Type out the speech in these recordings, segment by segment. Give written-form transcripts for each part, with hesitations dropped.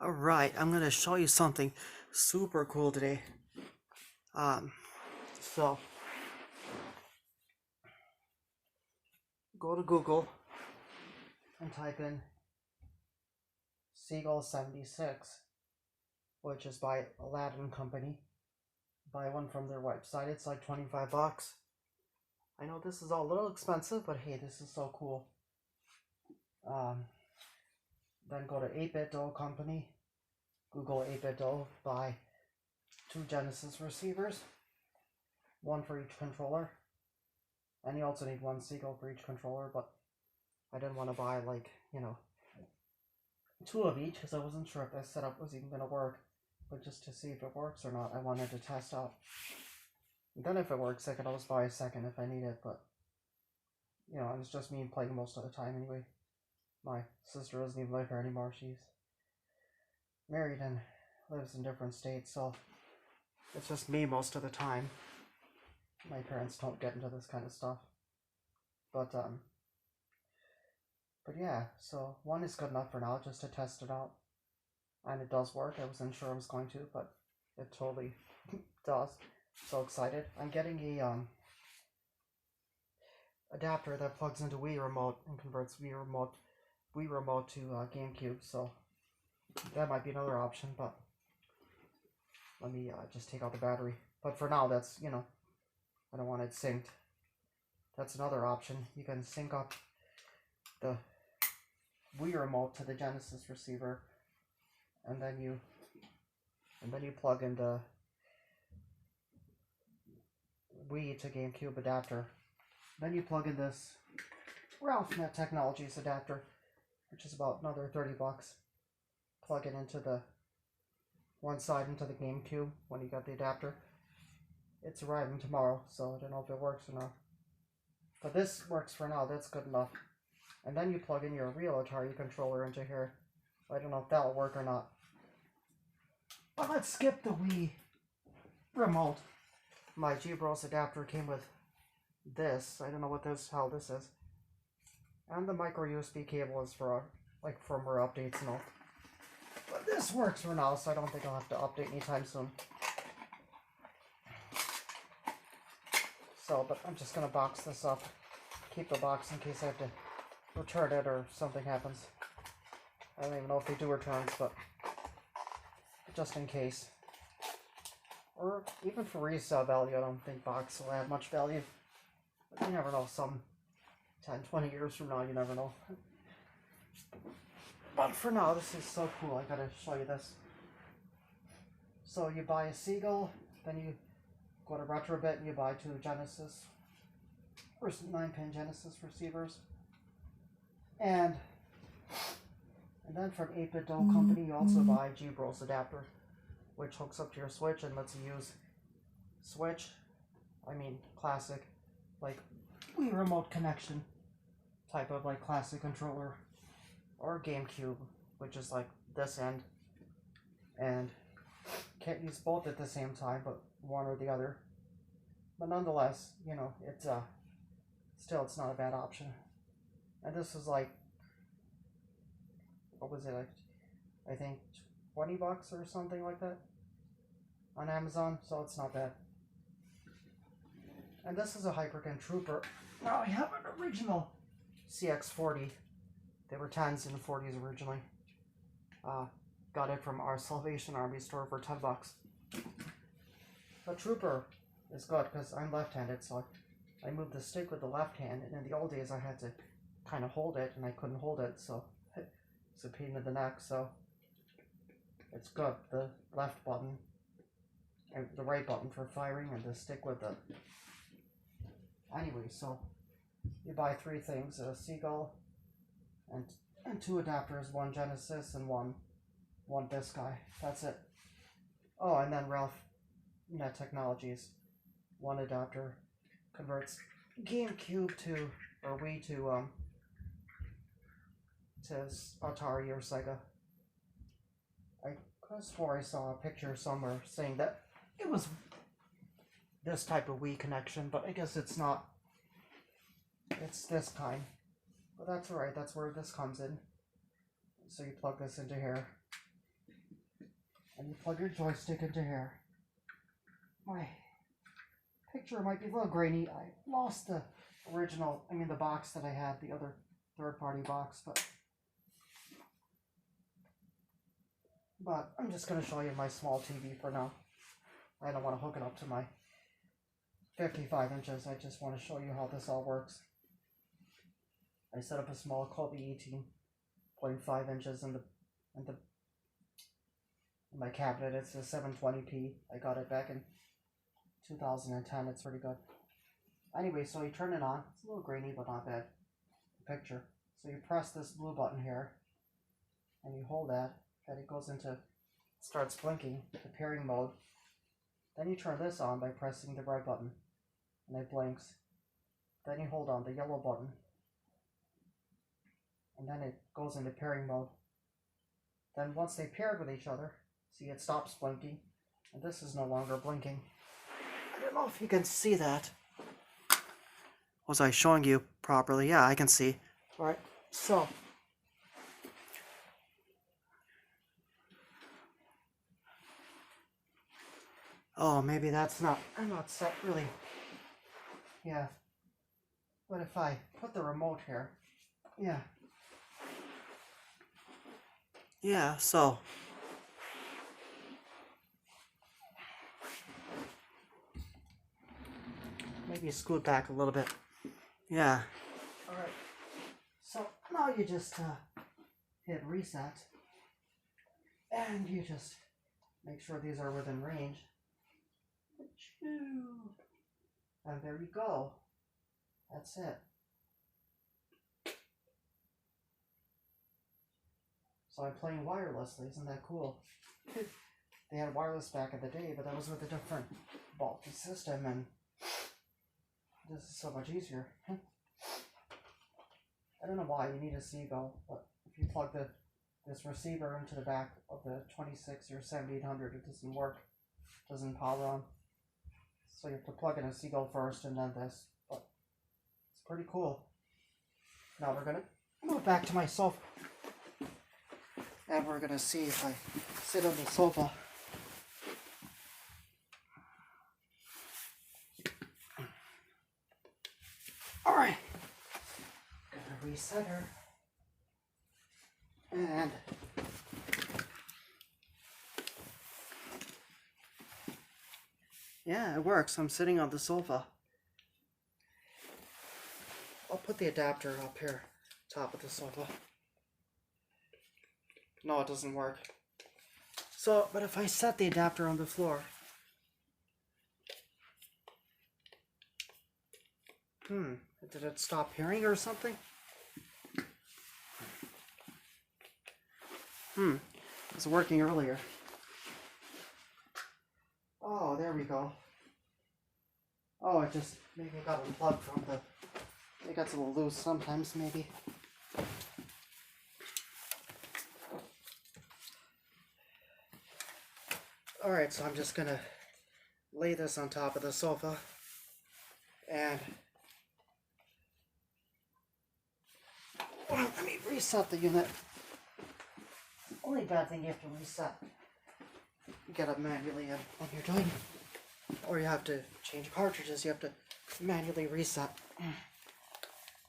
Alright, I'm gonna show you something super cool today. So go to Google and type in Seagull 76, which is by Aladdin Company. Buy one from their website. It's like 25 bucks. I know this is all a little expensive, but hey, this is so cool. Then go to 8-Bit Dough Company. Google 8-Bit Dough. Buy 2 Genesis receivers, one for each controller. And you also need 1 Seagull for each controller, but I didn't want to buy 2 of each because I wasn't sure if this setup was even going to work. But just to see if it works or not, I wanted to test out. And then if it works, I could always buy a second if I need it, but it's just me playing most of the time anyway. My sister doesn't even live here anymore. She's married and lives in different states, so it's just me most of the time. My parents don't get into this kind of stuff. But yeah, so 1 is good enough for now, just to test it out. And it does work. I wasn't sure I was going to, but it totally does. So excited. I'm getting a adapter that plugs into Wii Remote and converts Wii Remote to GameCube, so that might be another option, but let me just take out the battery. But for now, that's, I don't want it synced. That's another option. You can sync up the Wii Remote to the Genesis receiver, and then you plug in the Wii to GameCube adapter. Then you plug in this Ralph Net Technologies adapter, which is about another 30 bucks. Plug it into the one side into the GameCube when you got the adapter. It's arriving tomorrow, so I don't know if it works or not. But this works for now, that's good enough. And then you plug in your real Atari controller into here. I don't know if that'll work or not. But let's skip the Wii Remote. My gbros adapter came with this. I don't know what this hell this is. And the micro USB cable is for firmware updates and all. But this works for now, so I don't think I'll have to update anytime soon. So, but I'm just gonna box this up. Keep the box in case I have to return it or something happens. I don't even know if they do returns, but just in case. Or even for resale value, I don't think box will add much value. But you never know, some 10, 20 years from now, you never know. But for now, this is so cool, I gotta show you this. So you buy a Seagull, then you go to Retrobit and you buy 2 Genesis, or 9-pin Genesis receivers. And then from 8-Bit Dough Company, you also buy a gbros adapter, which hooks up to your Switch and lets you use classic, Wii Remote connection type of classic controller, or GameCube, which is like this end, and can't use both at the same time, but one or the other. But nonetheless, it's still, it's not a bad option. And this is what was it, I think 20 bucks or something like that on Amazon, so it's not bad. And this is a Hyperkin Trooper. Now I have an original CX40. They were 10s and 40s originally. Got it from our Salvation Army store for 10 bucks. The Trooper is good because I'm left-handed, so I moved the stick with the left hand, and in the old days I had to kind of hold it, and I couldn't hold it, so it's a pain in the neck, so it's good. The left button and the right button for firing, and the stick with the... Anyway, so you buy 3 things, a Seagull, and 2 adapters, 1 Genesis and one this guy. That's it. Oh, and then Ralph Net Technologies, 1 adapter converts GameCube to, or Wii to Atari or Sega. I could have swore I saw a picture somewhere saying that it was this type of Wii connection, but I guess it's not. It's this kind. But that's alright, that's where this comes in. So you plug this into here. and you plug your joystick into here. My picture might be a little grainy. I lost the original, the box that I had, the other third-party box, but I'm just going to show you my small TV for now. I don't want to hook it up to my 55 inches. I just want to show you how this all works. I set up a small Kobe 18.5 inches in my cabinet. It's a 720p. I got it back in 2010. It's pretty good. Anyway, so you turn it on. It's a little grainy, but not bad. Picture. So you press this blue button here, and you hold that. And it goes into, starts blinking, the pairing mode. Then you turn this on by pressing the red button, and it blinks. Then you hold on the yellow button, and then it goes into pairing mode. Then once they paired with each other, see, it stops blinking, and this is no longer blinking. I don't know if you can see that. Was I showing you properly? Yeah, I can see. All right, so oh, maybe that's not, I'm not set really. Yeah. But if I put the remote here, yeah. Yeah, so. Maybe scoot back a little bit. Yeah. All right. So now you just hit reset. And you just make sure these are within range. And there you go. That's it. So I'm playing wirelessly. Isn't that cool? They had wireless back in the day, but that was with a different bulky system, and this is so much easier. I don't know why you need a Seagull, but if you plug this receiver into the back of the 26 or 7800, it doesn't work. It doesn't power on. So you have to plug in a Seagull first and then this, but it's pretty cool. Now we're gonna move back to my sofa, and we're gonna see if I sit on the sofa. All right, gonna reset her, and yeah, it works. I'm sitting on the sofa. I'll put the adapter up here, top of the sofa. No, it doesn't work. So, but if I set the adapter on the floor, did it stop hearing or something? It was working earlier. Oh, there we go. Oh, it just maybe got unplugged from the, it gets a little loose sometimes maybe. Alright, so I'm just gonna lay this on top of the sofa, and well, let me reset the unit. Only bad thing you have to reset. You get it manually when you're doing, or you have to change cartridges, you have to manually reset.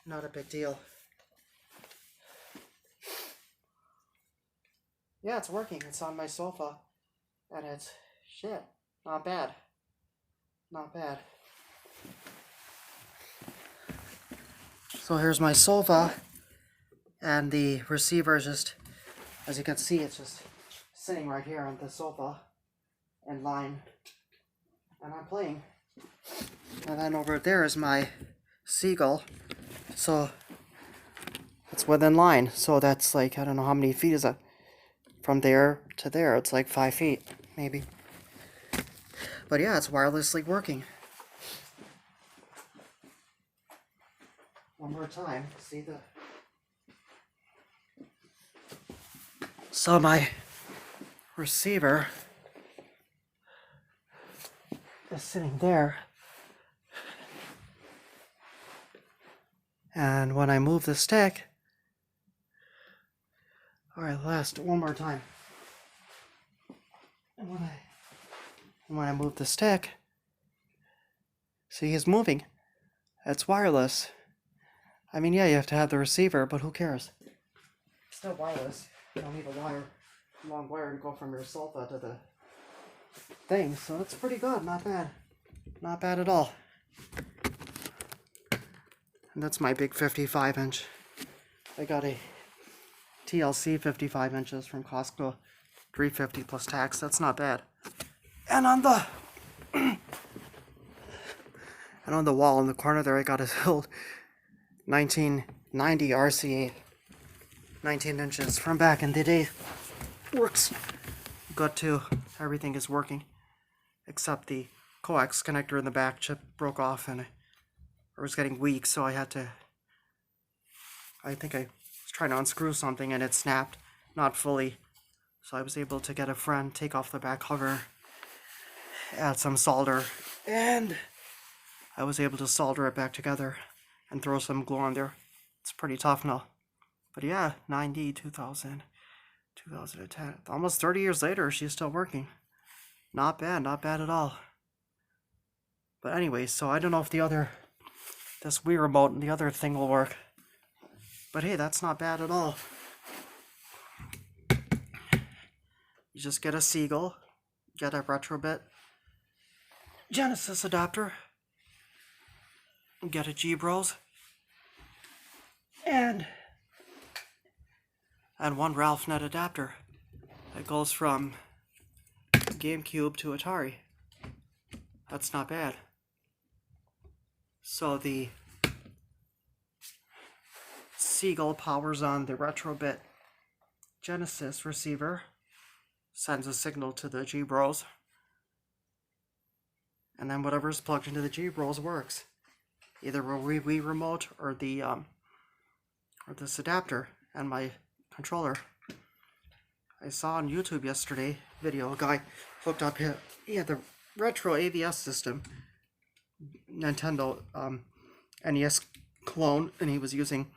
Not a big deal. Yeah, it's working. It's on my sofa, and it's shit. Not bad. Not bad. So here's my sofa, and the receiver is just, as you can see, it's just sitting right here on the sofa in line, and I'm playing. And then over there is my Seagull, so it's within line. So that's like, I don't know how many feet is that. From there to there, it's like 5 feet, maybe. But yeah, it's wirelessly working. One more time, see the... So my receiver is sitting there. And when I move the stick... Alright, one more time. And when I move the stick, see, he's moving. It's wireless. I mean, yeah, you have to have the receiver, but who cares? It's still wireless. You don't need a long wire to go from your sofa to the thing, so it's pretty good. Not bad. Not bad at all. And that's my big 55-inch. I got a TLC 55 inches from Costco, $3.50 plus tax. That's not bad. And on the wall in the corner there, I got a old 1990 RCA, 19 inches from back in the day. Works good too. Everything is working except the coax connector in the back chip broke off and it was getting weak, so I think I was trying to unscrew something and it snapped, not fully. So I was able to get a friend, take off the back cover, add some solder, and I was able to solder it back together and throw some glue on there. It's pretty tough now. But yeah, 90, 2000, 2010. Almost 30 years later, she's still working. Not bad at all. But anyway, so I don't know if this Wii remote and the other thing will work. But hey, that's not bad at all. You just get a Seagull, get a Retrobit Genesis adapter, get a gbros, and one RalphNet adapter that goes from GameCube to Atari. That's not bad. So the Seagull powers on the Retrobit Genesis receiver, sends a signal to the gbros, and then whatever's plugged into the gbros works. Either a Wii remote or this adapter and my controller. I saw on YouTube yesterday video, a guy hooked up he had the retro AVS system, Nintendo NES clone, and he was using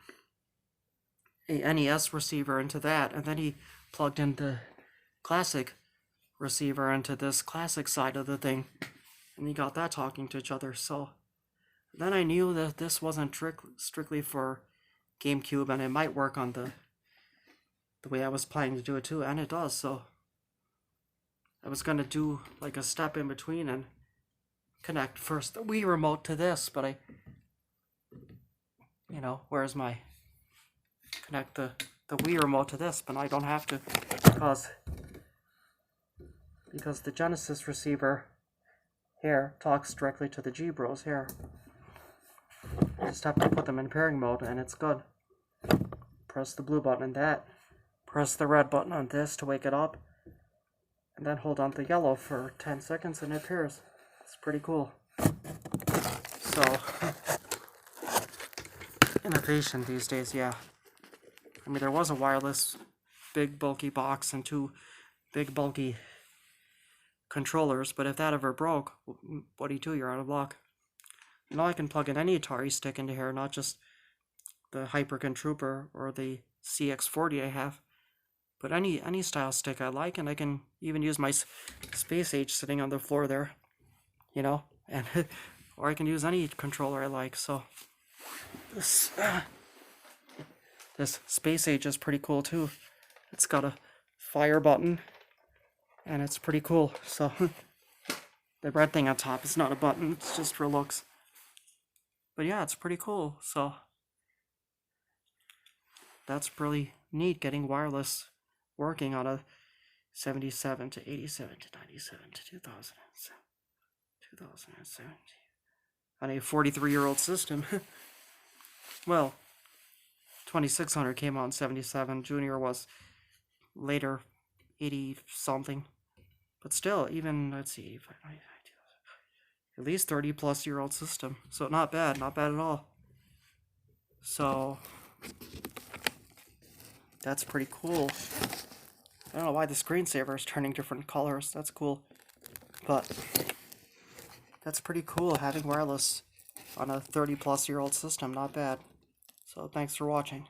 a NES receiver into that, and then he plugged in the classic receiver into this classic side of the thing, and he got that talking to each other. So then I knew that this wasn't strictly for GameCube, and it might work on the way I was planning to do it too, and it does. So I was going to do like a step in between and connect first the Wii remote to this, but where's my connect the Wii remote to this, but I don't have to because the Genesis receiver here talks directly to the gbros here. I just have to put them in pairing mode and it's good. Press the blue button on that, press the red button on this to wake it up, and then hold on to yellow for 10 seconds and it pairs. It's pretty cool. So, innovation these days, yeah. I mean, there was a wireless big bulky box and two big bulky controllers, but if that ever broke, what do you do? You're out of luck. Now I can plug in any Atari stick into here, not just the Hyperkin Trooper or the CX40 I have, but any style stick I like, and I can even use my Space Age sitting on the floor there, and or I can use any controller I like. So this Space Age is pretty cool too. It's got a fire button, and it's pretty cool. So the red thing on top is not a button, it's just for looks. But yeah, it's pretty cool. So that's really neat, getting wireless working on a 77 to 87 to 97 to 2017 on a 43-year-old system. Well, 2600 came out in 77, Junior was later 80 something, but still, even, let's see, at least 30 plus year old system, so not bad at all. So that's pretty cool. I don't know why the screensaver is turning different colors. That's cool, but that's pretty cool having wireless on a 30 plus year old system. Not bad. So thanks for watching.